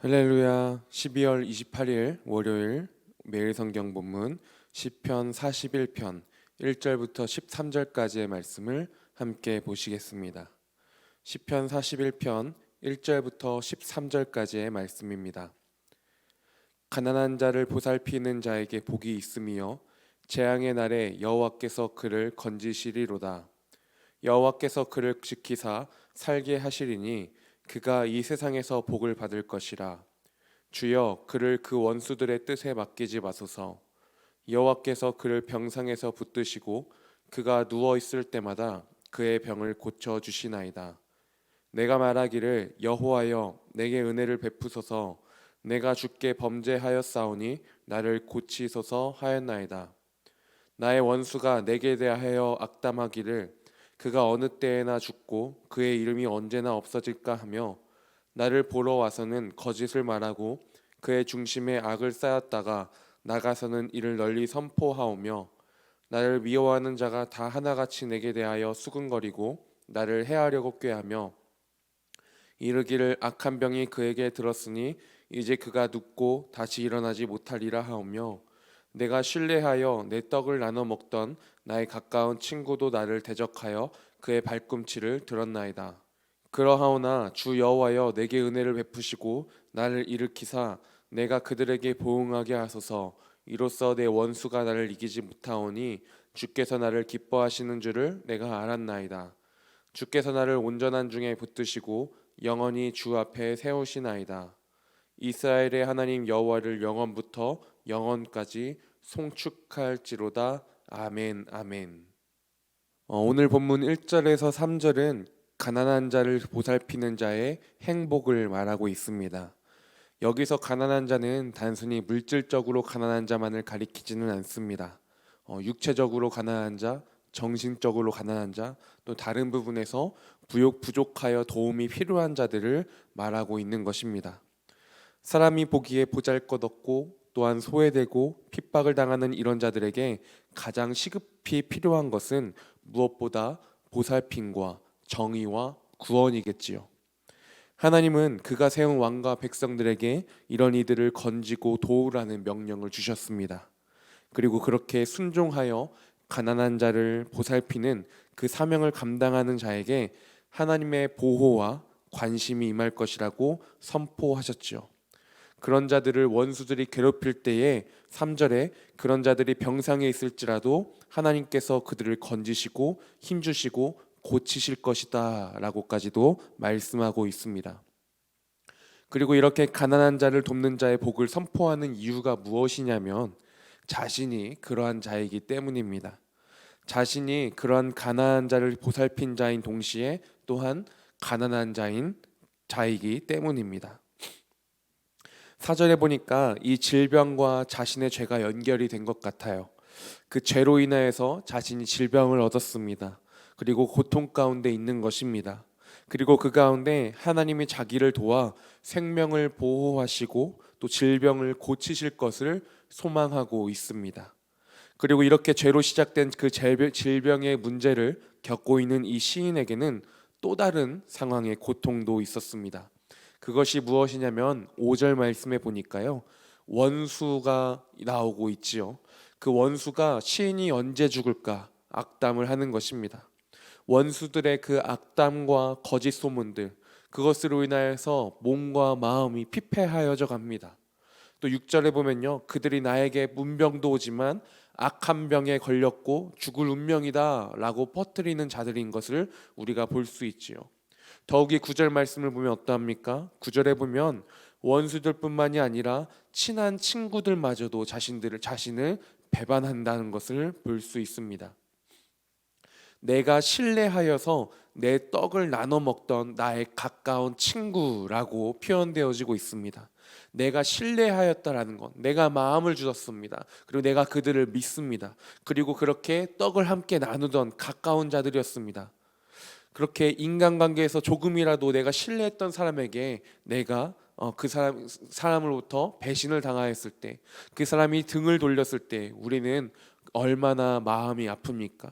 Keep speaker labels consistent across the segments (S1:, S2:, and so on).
S1: 할렐루야. 12월 28일 월요일 매일 성경 본문 시편 41편 1절부터 13절까지의 말씀을 함께 보시겠습니다. 시편 41편 1절부터 13절까지의 말씀입니다. 가난한 자를 보살피는 자에게 복이 있으며 재앙의 날에 여호와께서 그를 건지시리로다. 여호와께서 그를 지키사 살게 하시리니 그가 이 세상에서 복을 받을 것이라. 주여 그를 그 원수들의 뜻에 맡기지 마소서. 여호와께서 그를 병상에서 붙드시고 그가 누워 있을 때마다 그의 병을 고쳐 주시나이다. 내가 말하기를 여호와여 내게 은혜를 베푸소서. 내가 주께 범죄하였사오니 나를 고치소서 하였나이다. 나의 원수가 내게 대하여 악담하기를 그가 어느 때에나 죽고 그의 이름이 언제나 없어질까 하며 나를 보러 와서는 거짓을 말하고 그의 중심에 악을 쌓였다가 나가서는 이를 널리 선포하오며 나를 미워하는 자가 다 하나같이 내게 대하여 수군거리고 나를 해하려고 꾀하며 이르기를 악한 병이 그에게 들었으니 이제 그가 눕고 다시 일어나지 못하리라 하오며 내가 신뢰하여 내 떡을 나눠 먹던 나의 가까운 친구도 나를 대적하여 그의 발꿈치를 들었나이다. 그러하오나 주 여호와여 내게 은혜를 베푸시고 나를 일으키사 내가 그들에게 보응하게 하소서. 이로써 내 원수가 나를 이기지 못하오니 주께서 나를 기뻐하시는 줄을 내가 알았나이다. 주께서 나를 온전한 중에 붙드시고 영원히 주 앞에 세우시나이다. 이스라엘의 하나님 여호와를 영원부터 영원까지 송축할지로다. 아멘 아멘. 오늘 본문 1절에서 3절은 가난한 자를 보살피는 자의 행복을 말하고 있습니다. 여기서 가난한 자는 단순히 물질적으로 가난한 자만을 가리키지는 않습니다. 육체적으로 가난한 자, 정신적으로 가난한 자, 또 다른 부분에서 부족하여 도움이 필요한 자들을 말하고 있는 것입니다. 사람이 보기에 보잘것없고 또한 소외되고 핍박을 당하는 이런 자들에게 가장 시급히 필요한 것은 무엇보다 보살핌과 정의와 구원이겠지요. 하나님은 그가 세운 왕과 백성들에게 이런 이들을 건지고 도우라는 명령을 주셨습니다. 그리고 그렇게 순종하여 가난한 자를 보살피는 그 사명을 감당하는 자에게 하나님의 보호와 관심이 임할 것이라고 선포하셨지요. 그런 자들을 원수들이 괴롭힐 때에 3절에 그런 자들이 병상에 있을지라도 하나님께서 그들을 건지시고 힘주시고 고치실 것이다 라고까지도 말씀하고 있습니다. 그리고 이렇게 가난한 자를 돕는 자의 복을 선포하는 이유가 무엇이냐면 자신이 그러한 자이기 때문입니다. 자신이 그러한 가난한 자를 보살핀 자인 동시에 또한 가난한 자이기 때문입니다. 4절에 보니까 이 질병과 자신의 죄가 연결이 된 것 같아요. 그 죄로 인하여서 자신이 질병을 얻었습니다. 그리고 고통 가운데 있는 것입니다. 그리고 그 가운데 하나님이 자기를 도와 생명을 보호하시고 또 질병을 고치실 것을 소망하고 있습니다. 그리고 이렇게 죄로 시작된 그 질병의 문제를 겪고 있는 이 시인에게는 또 다른 상황의 고통도 있었습니다. 그것이 무엇이냐면 5절 말씀에 보니까요, 원수가 나오고 있지요. 그 원수가 시인이 언제 죽을까 악담을 하는 것입니다. 원수들의 그 악담과 거짓 소문들, 그것으로 인하여서 몸과 마음이 피폐하여져 갑니다. 또 6절에 보면요, 그들이 나에게 문병도 오지만 악한 병에 걸렸고 죽을 운명이다 라고 퍼뜨리는 자들인 것을 우리가 볼 수 있지요. 더욱이 9절 말씀을 보면 어떠합니까? 9절에 보면 원수들뿐만이 아니라 친한 친구들마저도 자신을 배반한다는 것을 볼 수 있습니다. 내가 신뢰하여서 내 떡을 나눠 먹던 나의 가까운 친구라고 표현되어지고 있습니다. 내가 신뢰하였다라는 것, 내가 마음을 주었습니다. 그리고 내가 그들을 믿습니다. 그리고 그렇게 떡을 함께 나누던 가까운 자들이었습니다. 그렇게 인간관계에서 조금이라도 내가 신뢰했던 사람에게 내가 그 사람으로부터 배신을 당하였을 때, 그 사람이 등을 돌렸을 때 우리는 얼마나 마음이 아픕니까?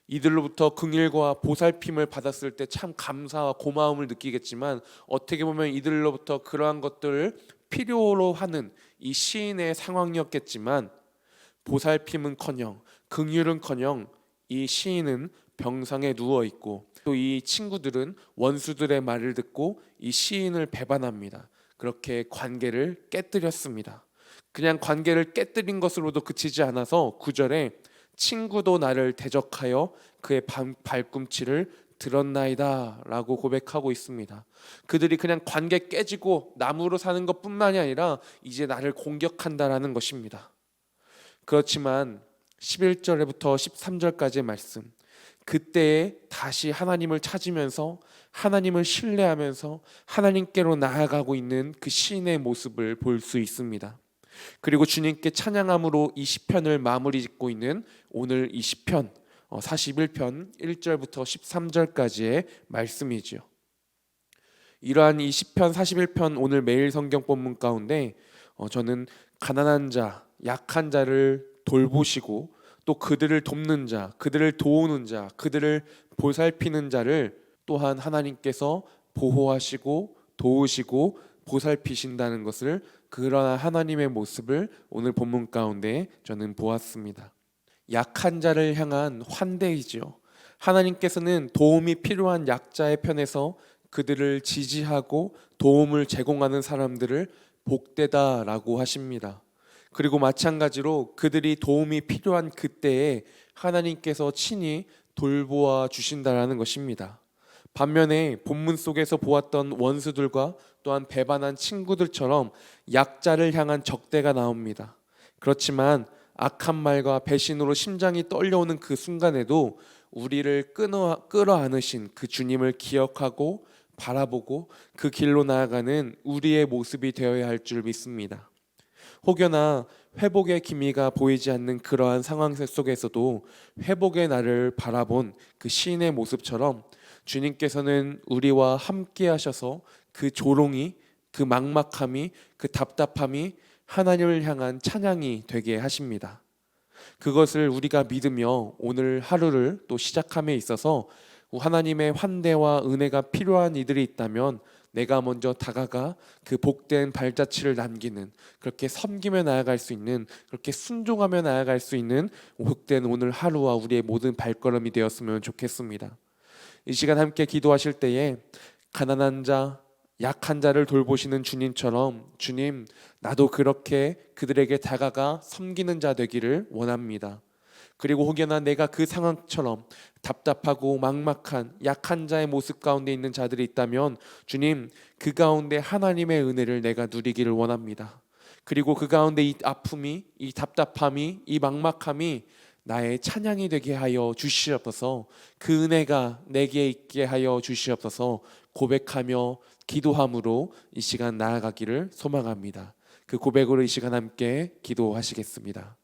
S1: 이들로부터 긍휼과 보살핌을 받았을 때 참 감사와 고마움을 느끼겠지만, 어떻게 보면 이들로부터 그러한 것들을 필요로 하는 이 시인의 상황이었겠지만, 보살핌은커녕 긍휼은커녕 이 시인은 병상에 누워 있고, 또 이 친구들은 원수들의 말을 듣고 이 시인을 배반합니다. 그렇게 관계를 깨뜨렸습니다. 그냥 관계를 깨뜨린 것으로도 그치지 않아서 9절에 친구도 나를 대적하여 그의 발꿈치를 들었나이다 라고 고백하고 있습니다. 그들이 그냥 관계 깨지고 나무로 사는 것뿐만이 아니라 이제 나를 공격한다라는 것입니다. 그렇지만 11절부터 13절까지의 말씀, 그때에 다시 하나님을 찾으면서 하나님을 신뢰하면서 하나님께로 나아가고 있는 그 시인의 모습을 볼 수 있습니다. 그리고 주님께 찬양함으로 이 시편을 마무리 짓고 있는 오늘 이 시편 41편 1절부터 13절까지의 말씀이지요. 이러한 이 시편 41편 오늘 매일 성경 본문 가운데 저는 가난한 자, 약한 자를 돌보시고 또 그들을 돕는 자, 그들을 도우는 자, 그들을 보살피는 자를 또한 하나님께서 보호하시고 도우시고 보살피신다는 것을, 그러한 하나님의 모습을 오늘 본문 가운데 저는 보았습니다. 약한 자를 향한 환대이지요. 하나님께서는 도움이 필요한 약자의 편에서 그들을 지지하고 도움을 제공하는 사람들을 복되다라고 하십니다. 그리고 마찬가지로 그들이 도움이 필요한 그때에 하나님께서 친히 돌보아 주신다라는 것입니다. 반면에 본문 속에서 보았던 원수들과 또한 배반한 친구들처럼 약자를 향한 적대가 나옵니다. 그렇지만 악한 말과 배신으로 심장이 떨려오는 그 순간에도 우리를 끌어안으신 그 주님을 기억하고 바라보고 그 길로 나아가는 우리의 모습이 되어야 할 줄 믿습니다. 혹여나 회복의 기미가 보이지 않는 그러한 상황 속에서도 회복의 날을 바라본 그 시인의 모습처럼 주님께서는 우리와 함께 하셔서 그 조롱이, 그 막막함이, 그 답답함이 하나님을 향한 찬양이 되게 하십니다. 그것을 우리가 믿으며 오늘 하루를 또 시작함에 있어서 하나님의 환대와 은혜가 필요한 이들이 있다면 내가 먼저 다가가 그 복된 발자취를 남기는, 그렇게 섬기며 나아갈 수 있는, 그렇게 순종하며 나아갈 수 있는 복된 오늘 하루와 우리의 모든 발걸음이 되었으면 좋겠습니다. 이 시간 함께 기도하실 때에 가난한 자, 약한 자를 돌보시는 주님처럼, 주님, 나도 그렇게 그들에게 다가가 섬기는 자 되기를 원합니다. 그리고 혹여나 내가 그 상황처럼 답답하고 막막한 약한 자의 모습 가운데 있는 자들이 있다면 주님, 그 가운데 하나님의 은혜를 내가 누리기를 원합니다. 그리고 그 가운데 이 아픔이, 이 답답함이, 이 막막함이 나의 찬양이 되게 하여 주시옵소서. 그 은혜가 내게 있게 하여 주시옵소서. 고백하며 기도함으로 이 시간 나아가기를 소망합니다. 그 고백으로 이 시간 함께 기도하시겠습니다.